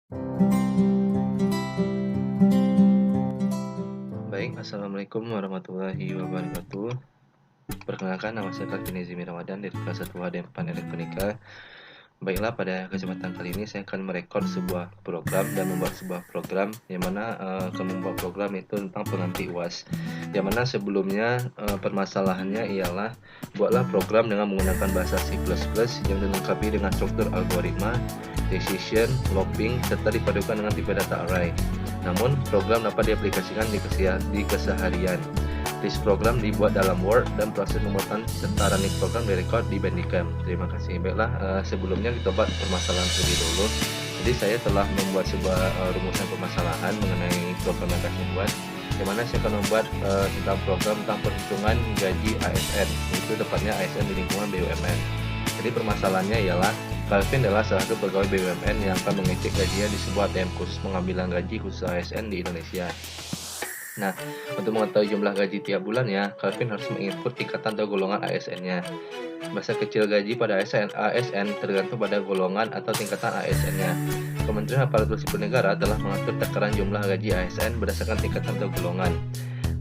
Baik, assalamualaikum warahmatullahi wabarakatuh. Perkenalkan, nama saya Calvin Izimi Ramadan dari kelas 1 HDM4 Elektronika. Baiklah, pada kesempatan kali ini saya akan merekod sebuah program dan membuat sebuah program yang mana akan membuat program itu tentang pengganti UAS. Yang mana sebelumnya permasalahannya ialah buatlah program dengan menggunakan bahasa C++ yang dilengkapi dengan struktur algoritma, decision, looping, serta dipadukan dengan tipe data array. Namun, program dapat diaplikasikan di keseharian. List program dibuat dalam Word dan proses pembuatan serta running program direkod di Bandicam. Terima kasih. Baiklah, sebelumnya kita buat permasalahan terlebih dahulu. Jadi saya telah membuat sebuah rumusan permasalahan mengenai program yang akan saya buat, di mana saya akan membuat tentang program tentang perhitungan gaji ASN, itu tepatnya ASN di lingkungan BUMN. Jadi permasalahannya ialah Calvin adalah salah satu pegawai BUMN yang akan mengecek gajinya di sebuah ATM khusus pengambilan gaji khusus ASN di Indonesia. Nah, untuk mengetahui jumlah gaji tiap bulannya, Calvin harus menginput tingkatan atau golongan ASN-nya. Masa kecil gaji pada ASN tergantung pada golongan atau tingkatan ASN-nya. Kementerian Aparatur Sipil Negara telah mengatur takaran jumlah gaji ASN berdasarkan tingkatan atau golongan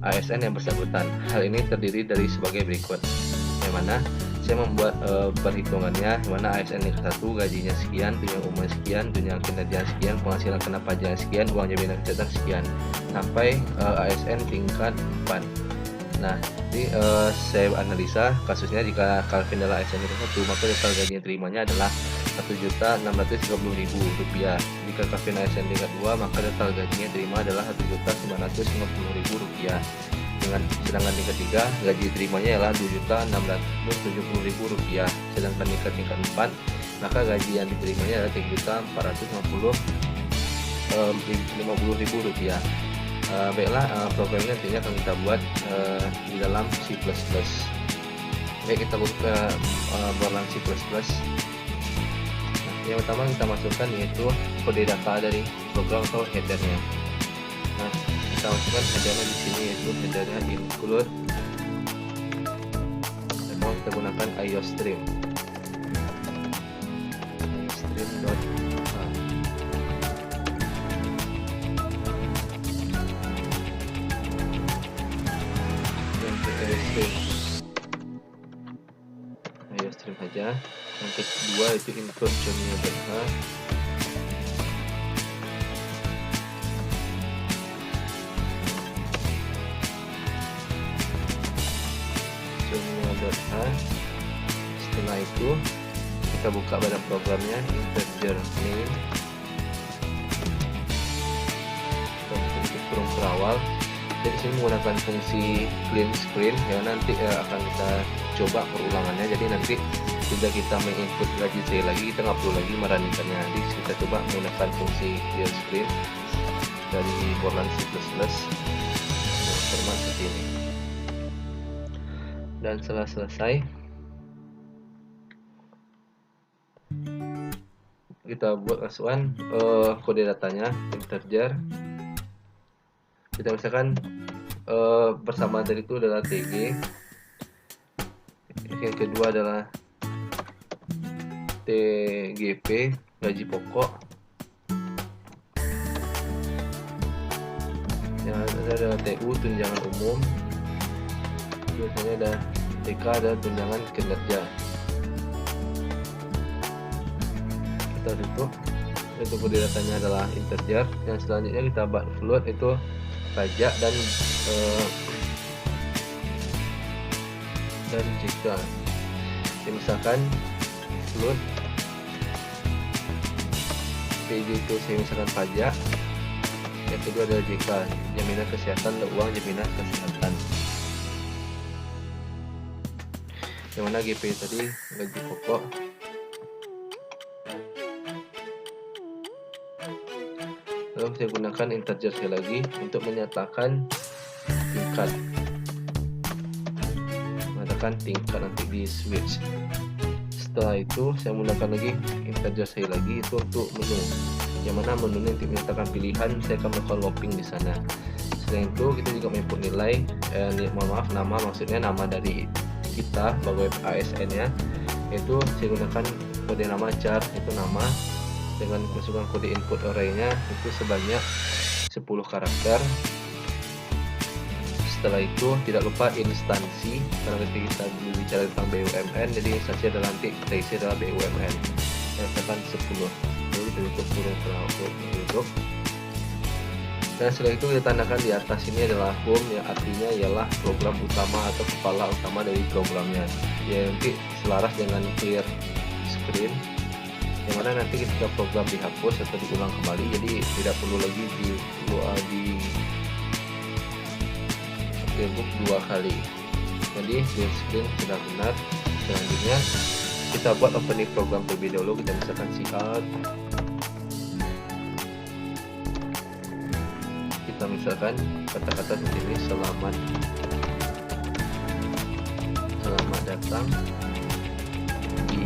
ASN yang bersangkutan. Hal ini terdiri dari sebagai berikut. Yang mana saya membuat perhitungannya, di mana ASN tingkat 1 gajinya sekian, tunjangan umum sekian, tunjangan kinerja sekian, penghasilan kena pajak sekian, uang jaminan kesehatan sekian, sampai ASN tingkat 4. Nah, jadi saya analisa kasusnya jika Calvin adalah ASN tingkat 1, maka total gaji yang terimanya adalah Rp1.630.000. Jika Calvin ASN tingkat 2, maka total gajinya terima adalah Rp1.950.000. Sedangkan tingkat 3 gaji terimanya ialah Rp2.670.000. Sedangkan tingkat 4 maka gaji yang diterimanya adalah Rp3.450.000. Baiklah, program ini nantinya akan kita buat di dalam C++. Baik, kita buka program C++. Nah, yang pertama kita masukkan yaitu kode data dari program atau headernya. Nah, kita masukkan headernya di sini, yaitu headernya include, dan kita gunakan iostream. iostream saja. Yang kedua itu include jumlah.h. Setelah itu kita buka pada programnya integer name, kita kurung perawal. Jadi sini menggunakan fungsi clean screen yang nanti akan kita coba perulangannya. Jadi nanti sudah kita menginput gaji saya lagi, kita nggak perlu lagi meruningkannya. Jadi kita coba menggunakan fungsi clear screen dari Borland C++ yang format seperti ini. Dan setelah selesai, kita buat masukan kode datanya integer. Kita misalkan persamaan dari itu adalah TG, yang kedua adalah TGP gaji pokok, yang ada TU tunjangan umum, biasanya ada TK ada tunjangan kinerja. Kita tutup. Itu kode datanya adalah integer. Yang selanjutnya kita buat float, itu pajak dan jika misalkan float PJ itu saya misalkan pajak, yang kedua adalah JK jaminan kesehatan dan uang jaminan kesehatan, yang mana GP tadi gaji pokok. Lalu saya gunakan integer sekali lagi untuk menyatakan tingkat, nanti di switch. Setelah itu saya menggunakan lagi integer sekali lagi itu untuk menu, yang mana menu ini untuk menyatakan pilihan. Saya akan melakukan looping di sana. Selain itu kita juga menginput nilai, nama, maksudnya nama dari kita sebagai ASN nya, itu saya gunakan kode nama char, itu nama. dengan masukkan kode input array-nya itu sebanyak 10 karakter. Setelah itu tidak lupa instansi, karena ketika kita berbicara tentang BUMN, jadi instansi adalah nanti terisi adalah BUMN. Nyatakan 10, lalu ditutup kurung tutup. Dan setelah itu kita tandakan di atas ini adalah home, yang artinya ialah program utama atau kepala utama dari programnya, yang nanti selaras dengan clear screen, yang mana nanti ketika program dihapus atau diulang kembali, jadi tidak perlu lagi di debug 2 kali. Jadi clear screen sudah benar. Selanjutnya kita buat opening program terlebih dahulu. Kita misalkan cout, kita misalkan kata-kata seperti ini, selamat datang di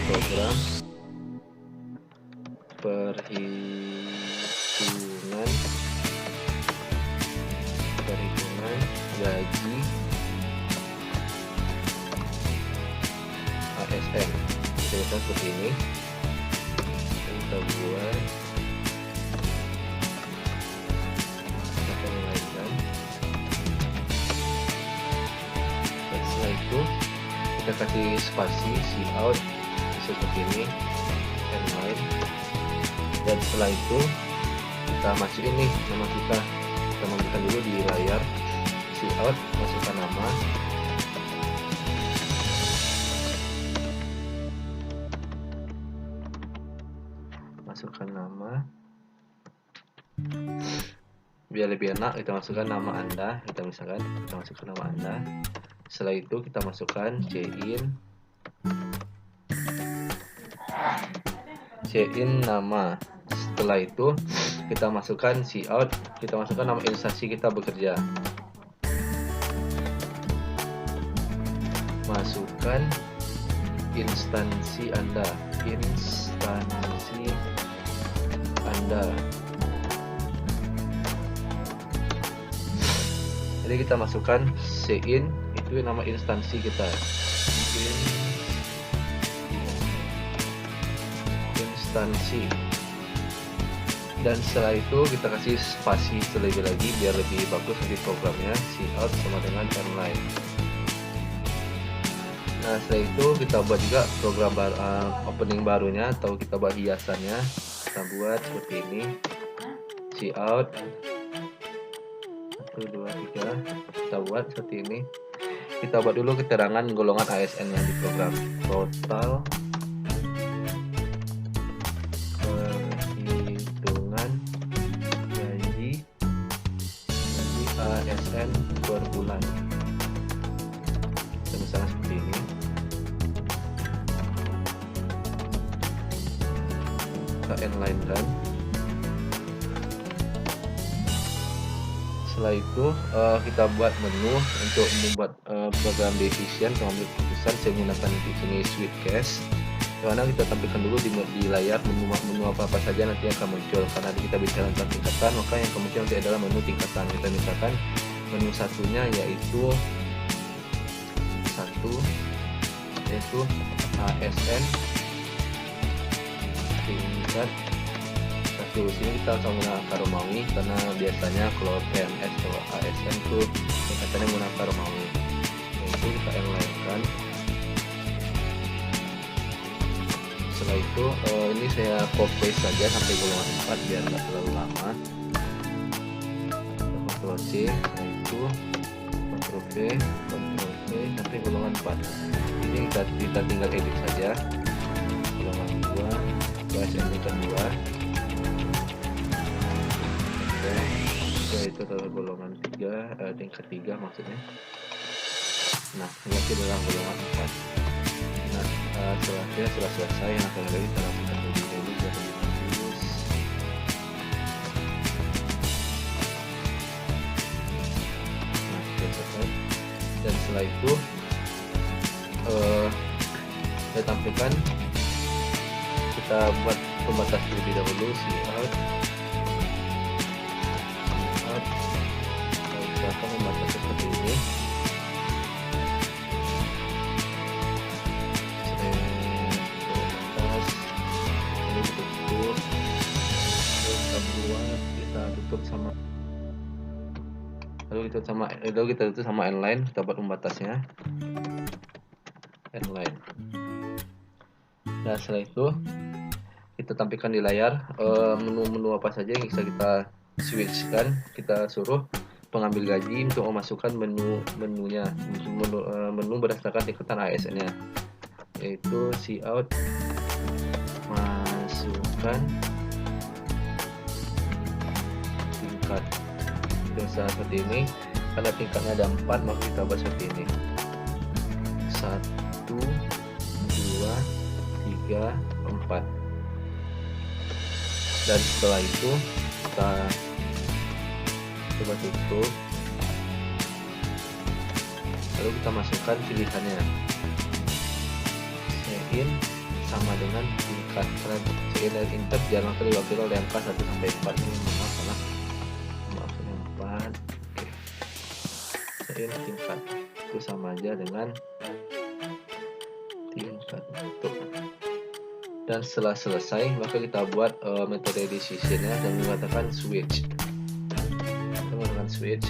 program perhitungan gaji ASN. Kita seperti ini, kita buat akan melanjutkan. Dan setelah itu kita kasih spasi cout seperti ini, line. Dan setelah itu kita masukin nih nama kita masukkan dulu di layar cout, masukkan nama, biar lebih enak kita masukkan nama Anda. Kita masukkan nama Anda. Setelah itu kita masukkan cin nama. Setelah itu kita masukkan cout, kita masukkan nama instansi kita bekerja, masukkan instansi Anda. Jadi kita masukkan cin, itu nama instansi kita, instansi. Dan setelah itu kita kasih spasi terlebih lagi biar lebih bagus di programnya, cout sama dengan line. Nah setelah itu kita buat juga program opening barunya, atau kita buat hiasannya. Kita buat seperti ini, cout 1, 2, 3. Kita buat seperti ini. Kita buat dulu keterangan golongan ASN yang di program, total perhitungan gaji ASN per bulan. Misalnya seperti ini. Kita inline kan. Setelah itu kita buat menu untuk membuat program decision, pengambil keputusan. Saya menggunakan di sini Sweetcast, karena kita tampilkan dulu di layar menu apa saja nanti akan muncul. Karena kita bicara tentang tingkatan, maka yang akan muncul nanti adalah menu tingkatan. Kita misalkan menu satunya yaitu ASN tingkat 1. Sini kita akan menggunakan angka Romawi, karena biasanya kalau PNS atau ASN itu tingkatannya menggunakan angka Romawi. Itu kita inline kan. Setelah itu ini saya copy saja sampai golongan 4 biar nggak terlalu lama. Ctrl C, setelah itu Ctrl V, Ctrl V sampai golongan 4. Ini kita tinggal edit saja. Golongan 2, ASN tingkat 2. Itu adalah golongan 3, tingkat 3 maksudnya. Nah ini adalah golongan 4. Nah setelah selesai, yang akan lagi kita lakukan lebih dulu biar lebih bagus. Nah sudah selesai. Dan setelah itu saya tampilkan, kita buat pembatas terlebih dahulu, cout. Kita akan membatas seperti ini. Membatas tutup sama lalu kita tutup sama N-line, kita buat pembatasnya N-line. Nah, setelah itu kita tampilkan di layar menu-menu apa saja yang bisa kita switchkan. Kita suruh pengambil gaji untuk memasukkan menu berdasarkan tingkatan ASN-nya, yaitu see out, masukkan tingkat. Bisa seperti ini. Karena tingkatnya ada 4, maka kita buat seperti ini: 1, 2, 3, 4. Dan setelah itu kita coba tutup, lalu kita masukkan pilihannya. Sein sama dengan tingkat. Karena sein dan intep jangan terlalu oleh angka 1 sampai 4. Ini maksudnya 4. Oke. Sein tingkat itu sama aja dengan tingkat. Tuh. Dan setelah selesai, maka kita buat metode decision-nya dan mengatakan switch. Kita menggunakan switch,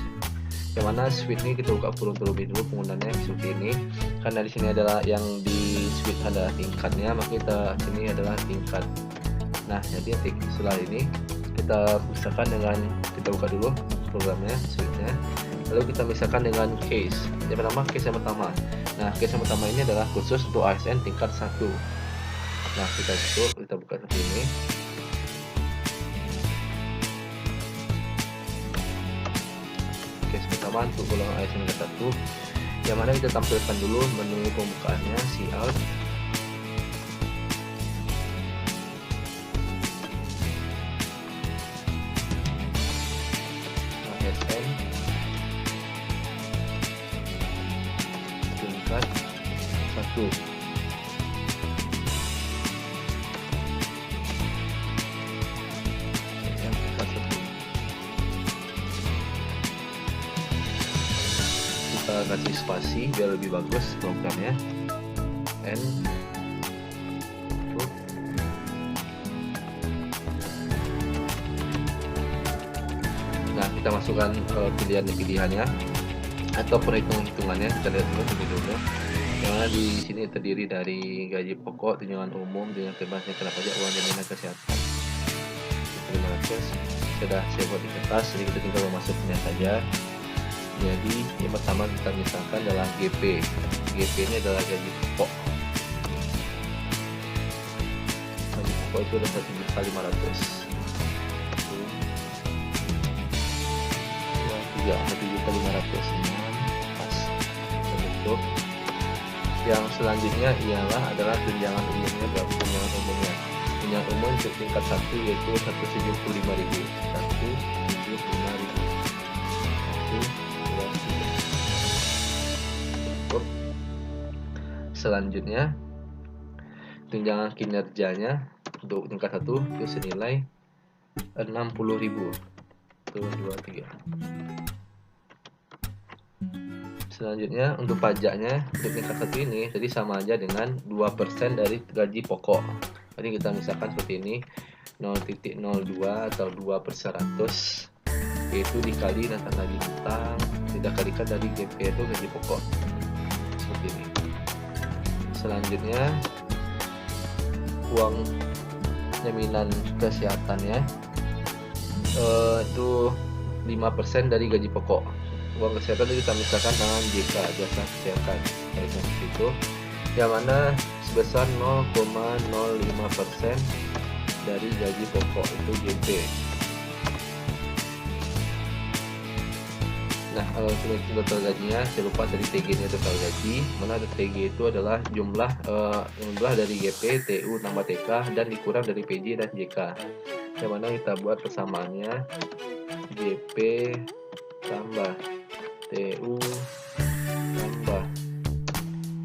yang mana switch ini kita buka kurung terlebih dulu penggunaannya seperti ini. Karena di sini adalah yang di switch adalah tingkatnya, maka kita sini adalah tingkat. Nah, jadi setelah ini kita misalkan dengan, kita buka dulu programnya, switch-nya. Lalu kita misalkan dengan case. Yang pertama, case yang pertama. Nah, case yang pertama ini adalah khusus untuk ASN tingkat 1. Nah, kita tutup, kita buka seperti ini. Case pertama untuk golongan ASN tingkat 1, yang mana kita tampilkan dulu menu pembukaannya, see out, ASN tingkat 1. Kita kasih spasi biar lebih bagus programnya. N tutup. Nah, kita masukkan pilihannya atau perhitungannya. Kita lihat dulu lebih dulu. Yang mana di sini terdiri dari gaji pokok, tunjangan umum, tunjangan bebasnya kena pajak, uang jaminan kesehatan. 500 sudah saya buat di kertas, jadi kita tinggal memasukkannya saja. Jadi yang pertama kita misalkan adalah GP. GP ini adalah gaji pokok. Gaji pokok itu adalah 1.500.000. 1.500.000 pas bentuk. Yang selanjutnya adalah tunjangan umumnya. Berapa tunjangan umumnya? Tunjangan umum untuk tingkat 1 yaitu 175.000. 175.000. Selanjutnya tunjangan kinerjanya untuk tingkat 1 itu senilai 60.000. 1, 2, 3. Selanjutnya untuk pajaknya untuk tingkat 1 ini tadi sama aja dengan 2% dari gaji pokok. Jadi kita misalkan seperti ini, 0.02 atau 2/100, yaitu dikali dan tanda bintang tidak kalikan dari GP itu gaji pokok seperti ini. Selanjutnya uang jaminan kesehatannya itu 5% dari gaji pokok. Uang kesehatan itu kita misalkan dengan JK, jasa kesehatan, seperti itu, yang mana sebesar 0,05% dari gaji pokok itu JP. Nah, untuk total gajinya saya lupa tadi TG-nya total gaji, mana TG itu adalah jumlah dari GP, TU tambah TK dan dikurang dari PJ dan JK. Yang mana kita buat persamaannya GP tambah TU tambah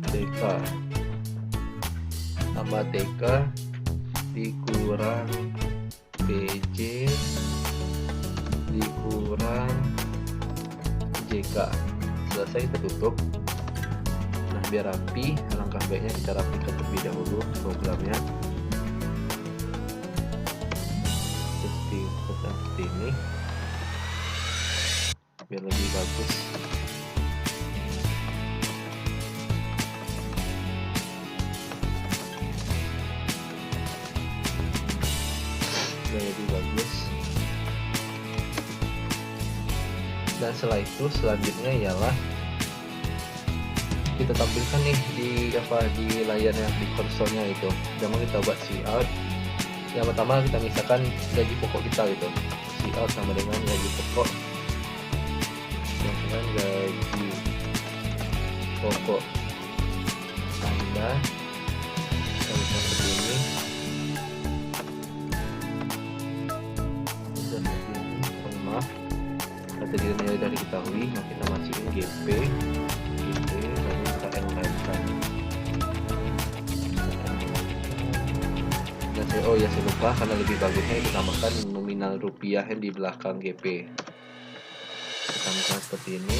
TK tambah TK dikurang PJ dikurang JK. Selesai kita tutup. Nah, biar rapi, alangkah baiknya kita rapikan terlebih dahulu programnya seperti ini. biar lebih bagus. Lebih bagus. Dan setelah itu selanjutnya ialah kita tampilkan nih di layarnya, di konsolnya itu. Jangan kita buat cout. Yang pertama kita misalkan gaji pokok kita gitu. Cout sama dengan gaji pokok. Misalkan gaji pokok Anda seperti ini. Maaf, kata dirinya sudah diketahui, maka kita masukin GP, lalu kita enlinekan. Dan saya lupa, karena lebih bagusnya kita tambahkan nominal rupiah yang di belakang GP. Kita tambahkan seperti ini,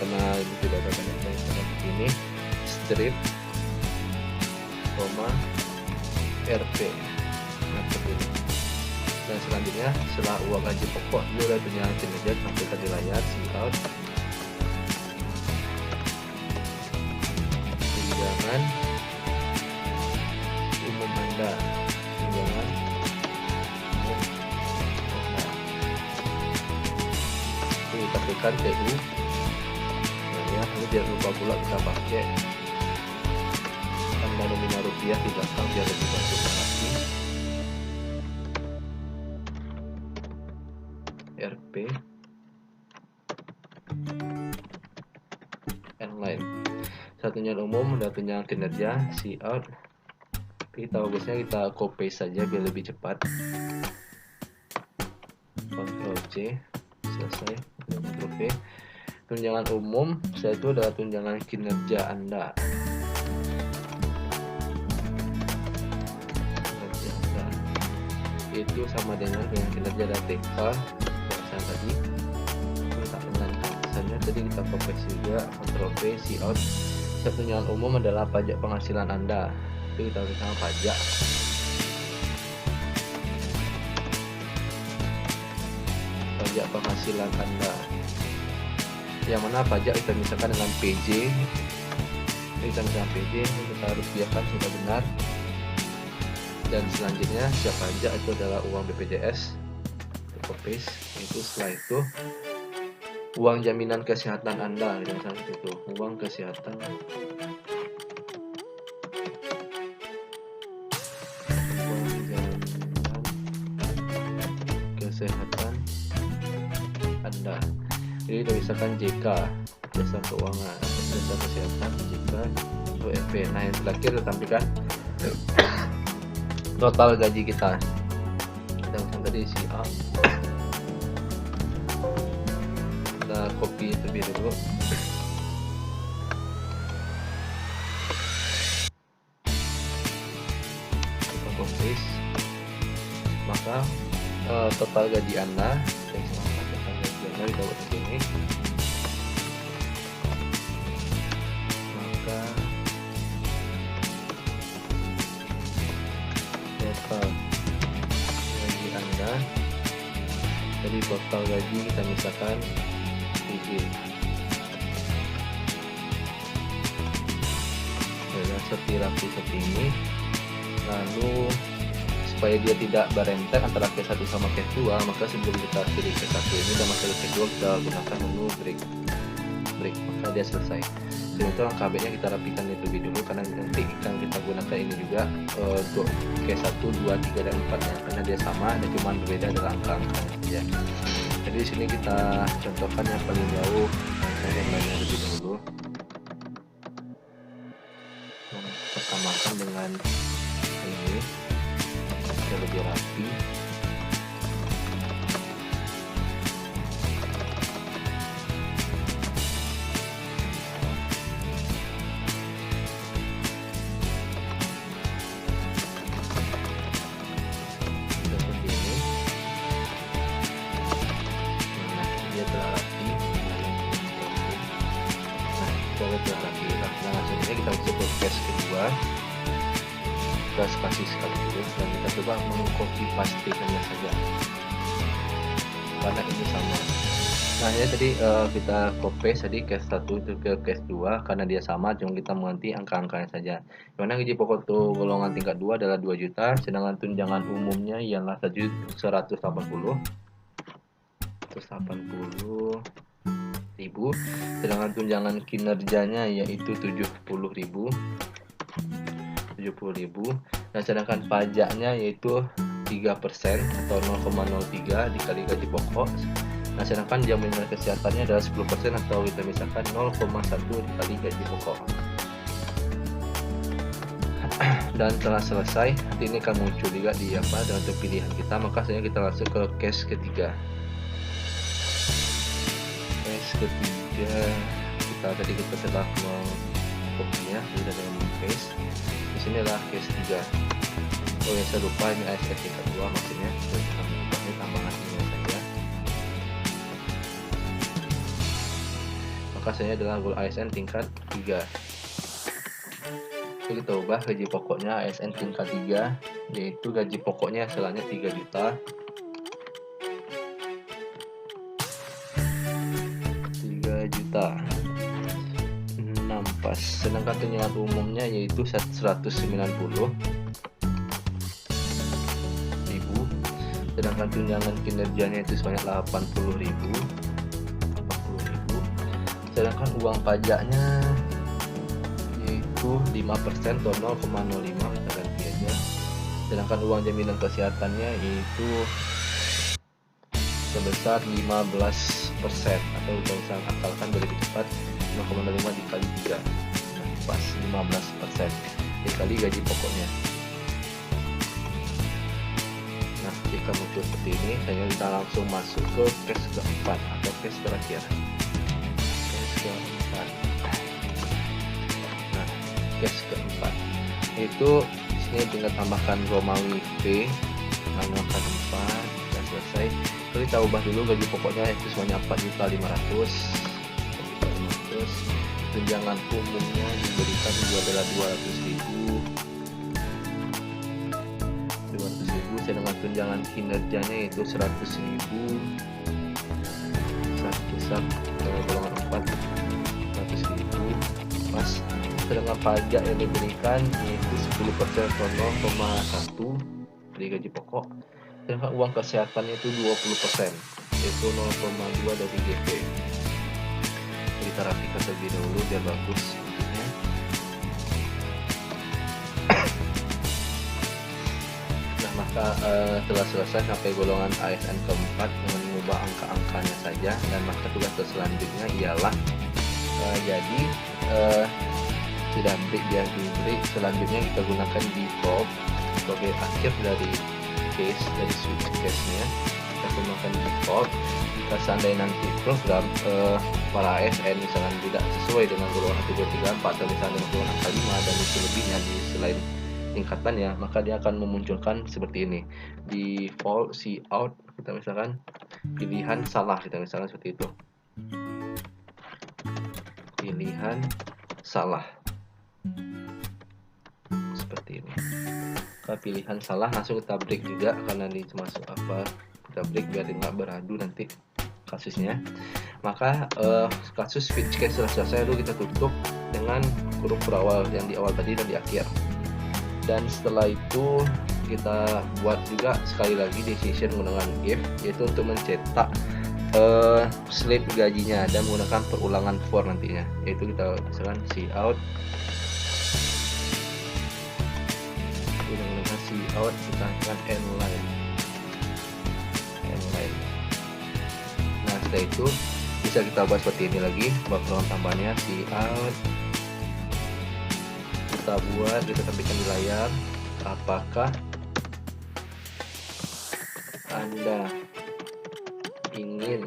karena ini tidak ada banyak seperti ini. Strip, RP, nah seperti ini. Dan selanjutnya setelah uang gaji pokok juga tunjangan kinerja tampilkan di layar cout. Tunjangan umum Anda, tunjangan umum Anda. Ini tampilkan TU. Nah ya, ini biar lupa pula kita pakai tanda nominal rupiah di belakang biar lebih bagus lagi. RP Enline. Satunya umum dan tunjangan kinerja cout. Kita bagusnya kita copy saja biar lebih cepat. Ctrl C, selesai. Ctrl V. Tunjangan umum saya itu adalah tunjangan kinerja Anda. Itu sama dengan kinerja dari TK tadi. Kita ingatkan misalnya tadi kita copy juga, Ctrl V, cout. Tunjangan umum adalah pajak penghasilan Anda. Itu kita tulis sama pajak. Pajak penghasilan Anda. Yang mana pajak kita misalkan dengan PJ. Kita misalkan PJ, kita harus biarkan sudah benar. Dan selanjutnya siap pajak itu adalah uang BPJS. Copy. Itu setelah itu uang jaminan kesehatan Anda, misalnya itu uang kesehatan. Uang jaminan kesehatan Anda. Jadi misalkan JK, jasa keuangan, jasa kesehatan, JK, UMP. Nah yang terakhir tampilkan total gaji kita. Kita misalkan tadi A. Kita copy terlebih dulu. Kita copy. Maka total gaji Anda, kita buat di sini. Maka total gaji Anda, jadi total gaji kita misalkan PJ. Rapi seperti ini. Lalu supaya dia tidak berentek antara Q1 sama Q2, maka sebelum kita pilih Q1 ini dan masuk ke Q2 kita gunakan menu break, maka dia selesai. Sebelum itu langkah B-nya kita rapikan itu dulu, karena nanti akan kita gunakan ini juga untuk Q1, 2, 3, dan 4 nya, karena dia sama dan cuma berbeda adalah angka-angka ya. Jadi di sini kita contohkan yang paling jauh, yang lainnya lebih dahulu. Samakan dengan ini bisa lebih rapi. Seperti ini. Nah, dia telah rapi. Nah, kita telah rapi. Nah, selanjutnya kita masuk ke case kedua. Kita spasi sekali dulu dan kita coba mengcopy pastikannya saja, karena ini sama. Nah ya tadi kita copy tadi case 1 itu ke case 2 karena dia sama, cuma kita mengganti angka-angkanya saja. Dimana gaji pokok tuh golongan tingkat 2 adalah 2 juta, sedangkan tunjangan umumnya ialah 180 ribu, sedangkan tunjangan kinerjanya yaitu 70.000. Nah sedangkan pajaknya yaitu 3% atau 0,03 dikali gaji pokok. Nah sedangkan jaminan kesehatannya adalah 10% atau kita misalkan 0,1 dikali gaji pokok. Dan setelah selesai, nanti ini akan muncul juga di dengan pilihan kita. Maka selanjutnya kita langsung ke case ketiga. Case ketiga kita telah mengkopinya sudah dengan case. Di sini adalah case 3. Oh ya, saya lupa ini ASN tingkat 2 maksudnya. Ini tambahan ini saja. Maka saya adalah goal ASN tingkat 3. Jadi kita ubah gaji pokoknya ASN tingkat 3, yaitu gaji pokoknya asalnya 3 juta. 6 pas. Sedangkan tunjangan umumnya yaitu 190.000. Sedangkan tunjangan kinerjanya itu sebanyak 80.000. Sedangkan uang pajaknya yaitu 5% atau 0,05 kita ganti aja. Sedangkan uang jaminan kesehatannya yaitu sebesar 15% atau kita bisa akalkan lebih cepat 0,05 dikali 3, pas 15% dikali gaji pokoknya. Nah jika muncul seperti ini, saya kita langsung masuk ke case keempat atau case terakhir. Case keempat. Nah case keempat itu sini tinggal tambahkan Romawi V, tambahkan 4 dan selesai. Lalu kita ubah dulu gaji pokoknya itu sebanyak 4.500.000. Tunjangan umumnya diberikan adalah 200.000. Sedangkan tunjangan kinerjanya itu 100.000. Besar golongan 4 100.000 pas. Sedangkan pajak yang diberikan yaitu 10% atau 0,1 dari gaji pokok. Sedangkan uang kesehatannya itu 20%, yaitu 0,2 dari GP. Kita rapikan terlebih dahulu biar bagus bentuknya. Nah maka setelah selesai sampai golongan ASN keempat dengan mengubah angka-angkanya saja, dan maka tugas selanjutnya ialah jadi sudah break dia di break, selanjutnya kita gunakan default sebagai akhir dari case, dari switch case-nya. Kita gunakan default. Jika seandainya nanti program para ASN misalkan tidak sesuai dengan golongan 1, 2, 3, 4 atau misalnya golongan angka 5 dan itu lebihnya di selain tingkatannya, maka dia akan memunculkan seperti ini. Default cout, kita misalkan pilihan salah, kita misalkan seperti itu. Pilihan salah. Seperti ini. Kalau pilihan salah langsung kita break juga karena ini termasuk apa, kita break biar tidak beradu nanti kasusnya. Maka kasus switch case setelah selesai, lalu kita tutup dengan huruf berawal yang di awal tadi dan di akhir. Dan setelah itu kita buat juga sekali lagi decision menggunakan if, yaitu untuk mencetak slip gajinya dan menggunakan perulangan for nantinya, yaitu kita misalkan cout, kita akan endline. Nah setelah itu bisa kita buat seperti ini lagi, buat perulangan tambahannya cout. Kita buat, kita tampilkan di layar apakah Anda ingin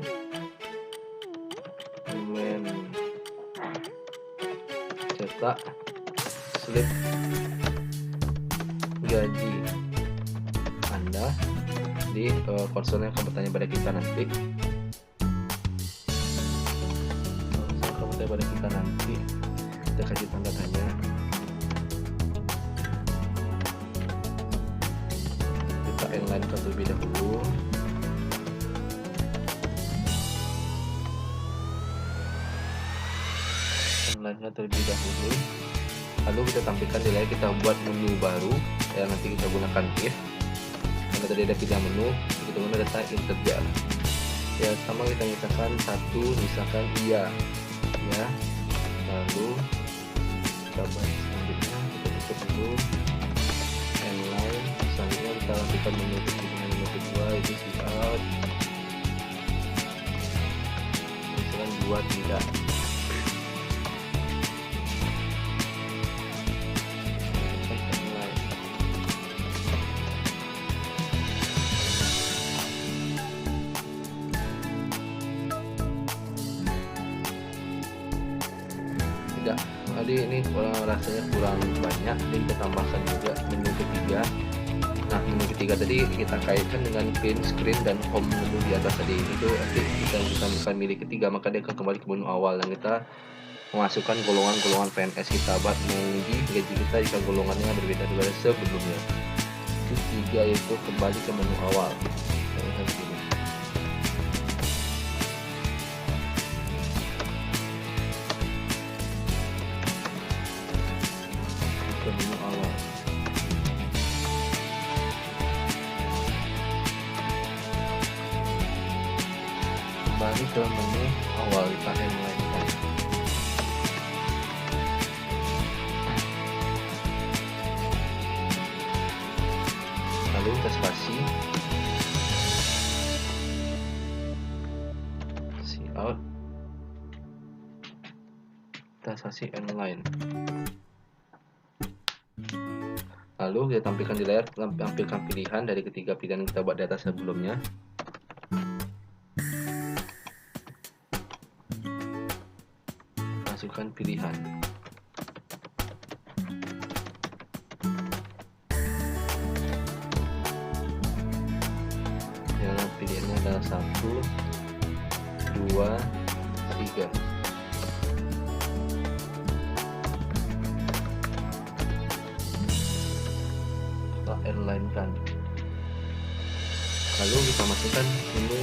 mencetak slip gaji Anda di konsol yang akan bertanya pada kita nanti. Kita kasih tanda tanya. Kita inline terlebih dahulu. inline-nya terlebih dahulu. Lalu kita tampilkan di layar, kita buat menu baru yang nanti kita gunakan if. Karena tadi ada pilihan menu, kita gunakan data integer. Ya, sama kita misalkan satu, misalkan iya, ya. Lalu kita buat selanjutnya, kita tutup dulu inline. Selanjutnya kita lakukan menu kedua itu cout. Misalkan 2 tidak. Tidak, tadi ini rasanya kurang banyak, jadi kita tambahkan juga menu ketiga. Nah, menu ketiga tadi kita kaitkan dengan print screen dan home menu di atas tadi. Itu nanti kita bukan milih ketiga, maka dia akan kembali ke menu awal dan kita memasukkan golongan-golongan PNS kita buat menguji gaji kita jika golongannya berbeda dari sebelumnya. Ketiga itu kembali ke menu awal. Ke menu awal. Kembali ke menu awal, kita inline-kan. Lalu kita spasi cout, kita spasi inline. Lalu kita tampilkan di layar, tampilkan pilihan dari ketiga pilihan yang kita buat di atas sebelumnya. Masukkan pilihan. Yang pilihannya adalah 1, 2, 3. Kita inline kan. Lalu kita masukkan menu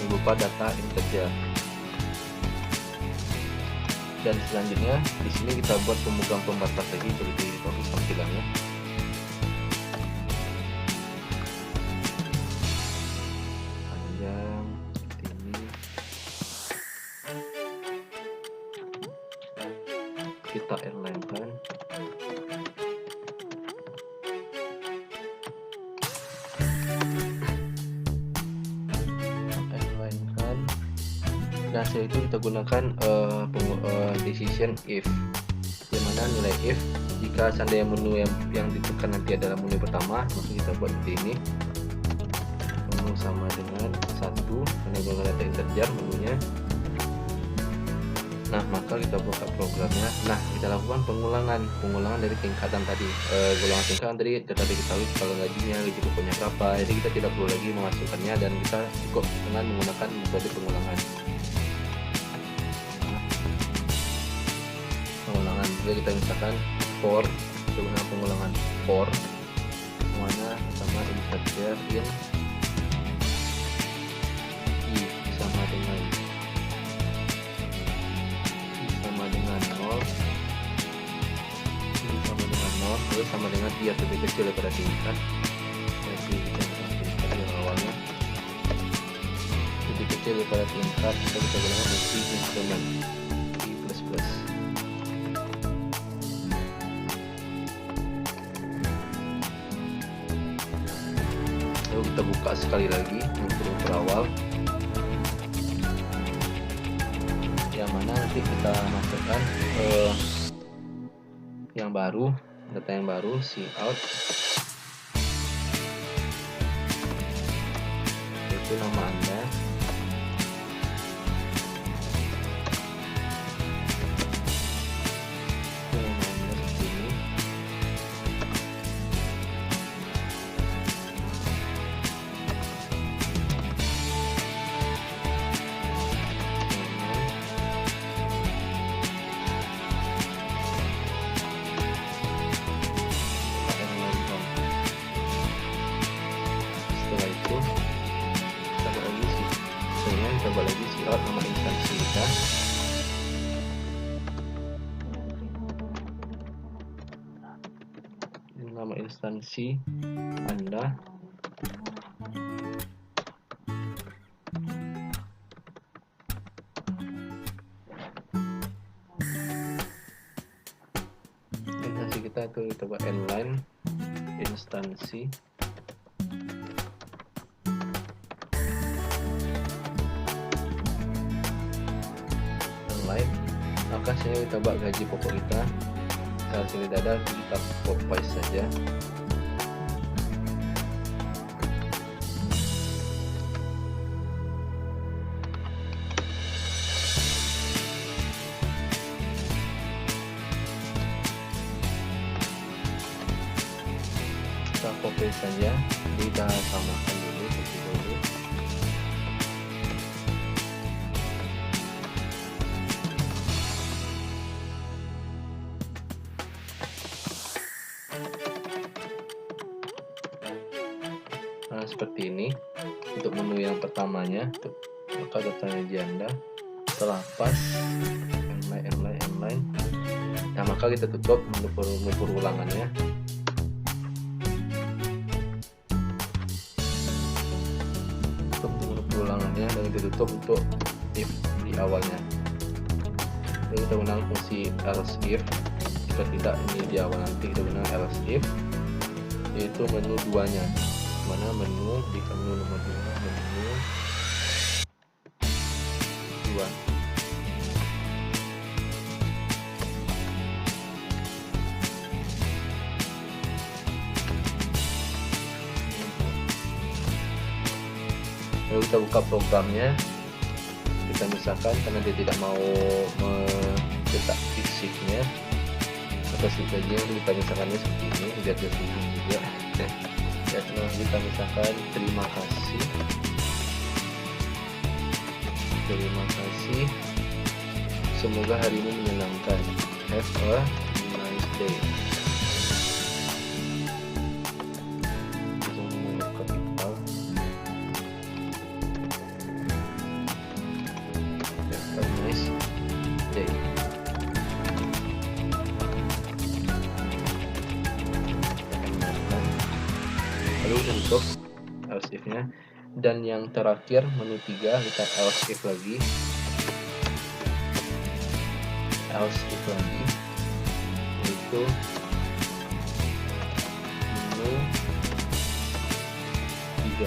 berupa data integer. Dan selanjutnya di sini kita buat pemegang pembatas lagi seperti bagus tampilannya. Panjang seperti ini. Kita inline kan. Nah, setelah itu kita gunakan decision if, di mana nilai if jika seandainya menu yang ditekan nanti adalah menu pertama, maka kita buat seperti ini. Menu sama dengan 1 karena gunakan data integer menunya. Nah, maka kita buka programnya. Nah, kita lakukan pengulangan dari tingkatan tadi. Golongan tingkatan tadi kita diketahui kalau gaji pokoknya berapa. Jadi kita tidak perlu lagi memasukkannya dan kita cukup dengan menggunakan metode pengulangan. Jadi kita misalkan for, kita gunakan pengulangan for, mana sama integer in i sama dengan 0, i sama dengan 0, lalu sama dengan i yang lebih kecil daripada tingkat. Jadi kita tingkat yang awalnya lebih kecil daripada tingkat, kita bisa gunakan fungsi increment i plus plus. Lalu kita buka sekali lagi untuk berawal, yang mana nanti kita masukkan yang baru, data yang baru cout, itu nama Anda. Coba lagi cout nama instansi kita. instansi Anda. Instansi kita itu kita buat inline instansi. Maka saya kita buat gaji pokok kita. Kalau sini ada kita copy saja. Kita copy saja, kita samakan dulu, copy dulu. Nah, seperti ini untuk menu yang pertamanya, maka datanya janda. Setelah pas inline, nah maka kita tutup menu perulangannya. Tutup menu perulangannya dan kita tutup untuk if di awalnya. Lalu kita gunakan fungsi else if. Jika tidak ini di awal, nanti kita gunakan else if, yaitu menu 2-nya. Mana menu di menu nomor 2, menu 2. Lalu kita buka programnya, kita misalkan karena dia tidak mau mencetak fisiknya atau sikanya, kita misalkannya seperti ini biar dia sungguh juga. Ya, kita misalkan terima kasih, semoga hari ini menyenangkan, have a nice day. Have a nice day. Lalu untuk else if-nya, dan yang terakhir menu 3 kita else if lagi, yaitu menu 3.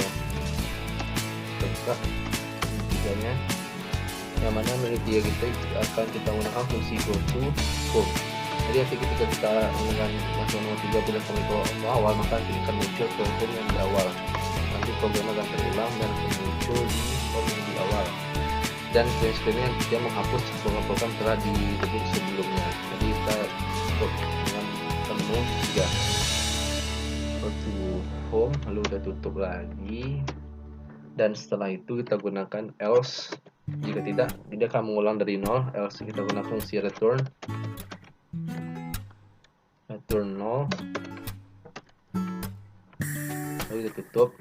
Buka menu 3-nya, yang mana menu 3 kita akan kita gunakan fungsi go to home. Jadi ketika kita menggunakan masuk nomor 3 bila kami ke awal, maka akan muncul program yang di awal. Nanti program akan terulang dan akan muncul di home yang di awal. Dan screen-nya dia menghapus program-program telah didebut sebelumnya. Jadi kita cukup dengan menu 3. Go to home, lalu kita tutup lagi. Dan setelah itu kita gunakan else. Jika tidak akan mengulang dari 0. Else kita gunakan fungsi return 0, lalu kita tutup.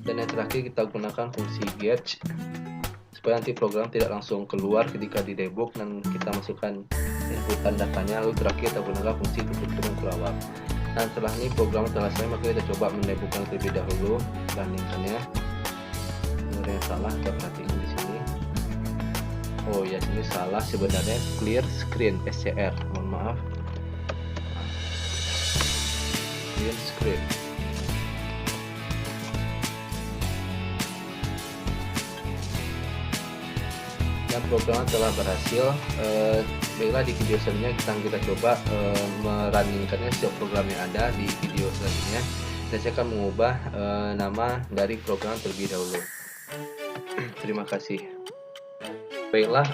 Dan yang terakhir kita gunakan fungsi get supaya nanti program tidak langsung keluar ketika di debug dan kita masukkan inputan datanya. Lalu terakhir kita gunakan fungsi tutup turun kelawar. Nah, setelah ini program telah selesai, maka kita coba mendebugkan terlebih dahulu, bandingkannya. Benar yang salah kita perhatikan di sini. Oh ya, sini salah sebenarnya, clear screen SCR, mohon maaf. Screen. Dan program telah berhasil. Baiklah, di video selanjutnya kita coba merunningkannya setiap program yang ada di video selanjutnya. Dan saya akan mengubah nama dari program terlebih dahulu. Terima kasih. Baiklah,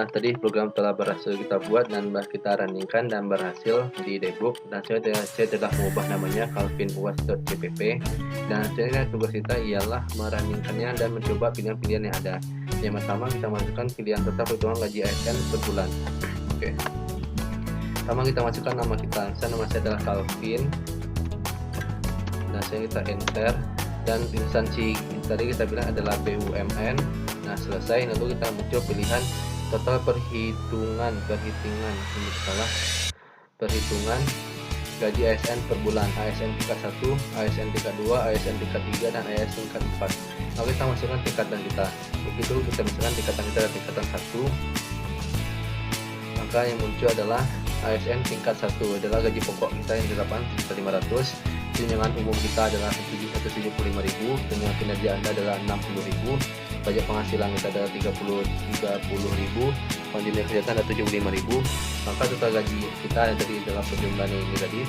tadi program telah berhasil kita buat dan kita runningkan dan berhasil di debug, dan saya telah mengubah namanya calvinuas.cpp. Dan selanjutnya tugas kita ialah merunningkannya dan mencoba pilihan-pilihan yang ada. Yang pertama, kita masukkan pilihan tetap perhitungan gaji ASN per bulan. Oke. Pertama kita masukkan nama kita. Nama saya adalah Calvin. Nah, saya kita enter, dan instansi tadi kita bilang adalah BUMN. Nah, selesai, lalu kita muncul pilihan total perhitungan ini salah, perhitungan gaji ASN per bulan, ASN tingkat 1, ASN tingkat 2, ASN tingkat 3, dan ASN tingkat 4. Lalu kita masukkan tingkatan kita. Begitu kita masukkan tingkatan kita dan tingkatan 1, maka yang muncul adalah ASN tingkat 1 adalah gaji pokok kita yang didapat 7.500, tunjangan umum kita adalah 175.000, tunjangan kinerja Anda adalah 60.000, pajak penghasilan kita adalah 30.000, uang jaminan kesehatan ada 75.000, maka total gaji kita dari dalam perjumlahan ini tadi,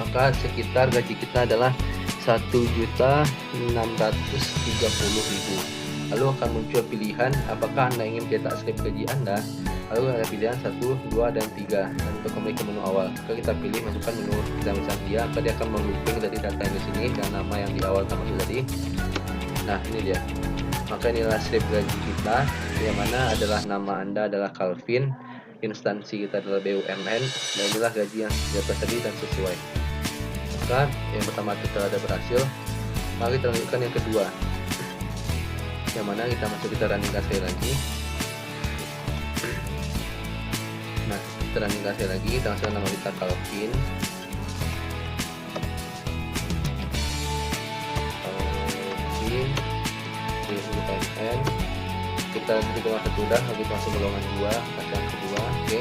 maka sekitar gaji kita adalah 1.630.000. Lalu akan muncul pilihan apakah Anda ingin cetak slip gaji Anda. Lalu ada pilihan 1, 2, dan 3. Dan untuk kembali ke menu awal, maka kita pilih masukkan menu kita misal dia, maka dia akan menglooping dari data yang di sini dan nama yang di awal sama tadi. Nah, ini dia. Maka inilah slip gaji kita, yang mana adalah nama Anda adalah Calvin, instansi kita adalah BUMN, dan inilah gaji yang di atas tadi dan sesuai. Maka yang pertama kita ada berhasil. Mari kita lanjutkan yang kedua, yang mana kita masuk kita running sekali lagi. Nah, kita running sekali lagi, kita masukkan nama kita Calvin. Kita ketika masuk udah, lagi masuk golongan 2, pasang kedua, oke.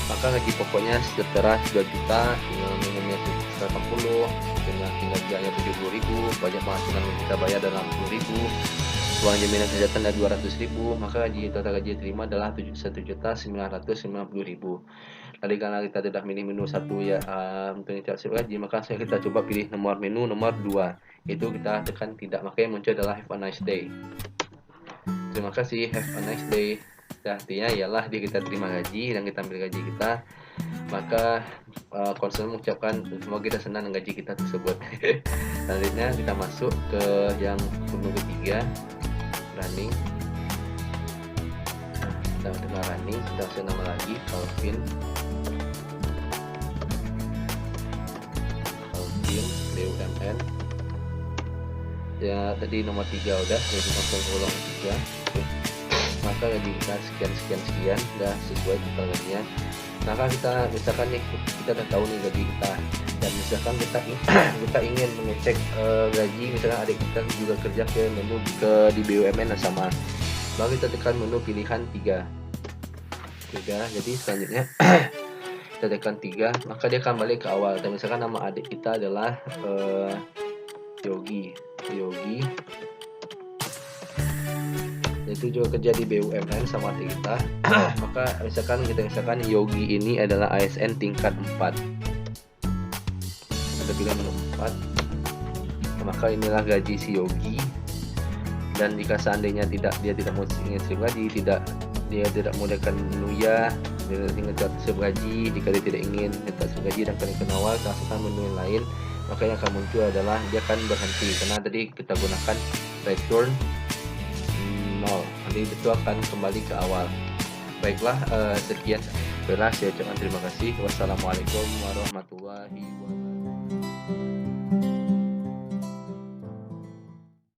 Maka gaji pokoknya setara 2 juta, minimumnya 180, dengan kinerjanya 70.000, pajak penghasilan yang kita bayar adalah 60.000, uang jaminan kesehatan ada 200.000, maka gaji total gaji terima adalah 1.950.000. Tadi karena kita tidak milih menu 1 ya untuk nyetak gaji, maka kita coba pilih nomor menu nomor 2, itu kita tekan tidak, maka yang muncul adalah have a nice day. Terima kasih, have a nice day. Artinya ialah dia kita terima gaji dan kita ambil gaji kita, maka konsumen mengucapkan semoga kita senang dengan gaji kita tersebut. Selanjutnya kita masuk ke yang menu ketiga, running. Kita tekan running, kita kasih nama lagi Calvin BUMN. Ya tadi nomor 3 udah, jadi langsung ulang 3. Oke. Maka gaji kita sekian udah sesuai total gajinya. Maka kita misalkan nih kita udah tahu nih gaji kita, dan misalkan kita ingin mengecek gaji, misalkan adik kita juga kerja ke menu di BUMN sama, maka kita tekan menu pilihan 3. Jadi selanjutnya kita tekan 3, maka dia akan balik ke awal. Dan misalkan nama adik kita adalah Yogi, itu juga kerja di BUMN sama adik kita. Maka misalkan Yogi ini adalah ASN tingkat 4, kita pilih menu 4, maka inilah gaji si Yogi. Dan jika seandainya dia tidak mau ingin slip gaji, dia tidak menggunakan menu ya, dia ingin slip gaji, jika dia tidak ingin slip gaji dan klik awal, kita masukkan menu yang lain, maka yang akan muncul adalah dia akan berhenti karena tadi kita gunakan return 0, nanti itu akan kembali ke awal. Baiklah, sekian. Saya ucapkan terima kasih. Wassalamualaikum warahmatullahi wabarakatuh.